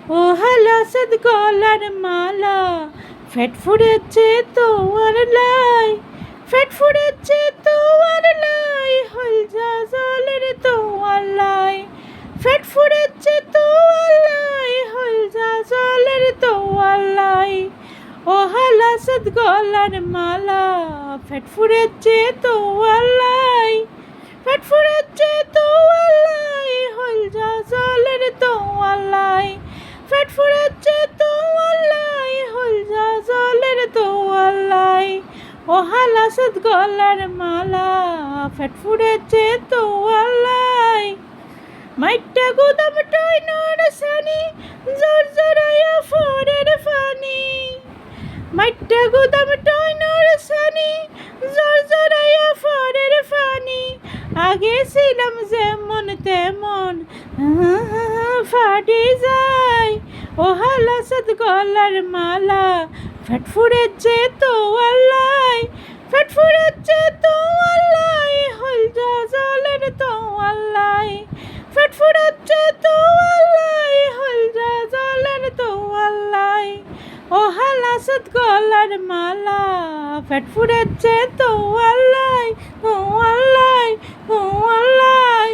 ও হালাসাদ গলার মালা ফেট ফুড়েছে তোমার লাই, ফেট ফুড়েছে তোমার লাই, হলজা জলের তোমার লাই, ফেট ফুড়েছে তোমার লাই, হলজা জলের তোমার লাই। ও হালাসাদ গলার মালা ফেট ফুড়েছে তোমার লাই, ফেট ফুড়েছে তোমার লাই, হলজা জলের তোমার লাই, ফেট ফুড়েছে তোমার লাই, হলজা জলের তোমার লাই। ও হালাসাদ গলার মালা ফেট ফুড়েছে তোমার লাই। মাইট্টা গুদাম টয়নর সানি জোর জোরাইয়া ফোরের ফানি, মাইট্টা গুদাম টয়নর সানি জোর জোরাইয়া ফোরের ফানি। আগে ছিলাম যেমন তেমন ফাটে যায়। ও হালাসাদ গলার মালা ফেট ফুড়েছে তোমার লাই, ফেট ফুড়েছে তোমার লাই, হলজা জলের তোমার লাই, ফেট ফুড়েছে তোমার লাই, হলজা জলের তোমার লাই। ও হালাসাদ গলার মালা ফেট ফুড়েছে তোমার লাই, তোমার লাই, তোমার লাই।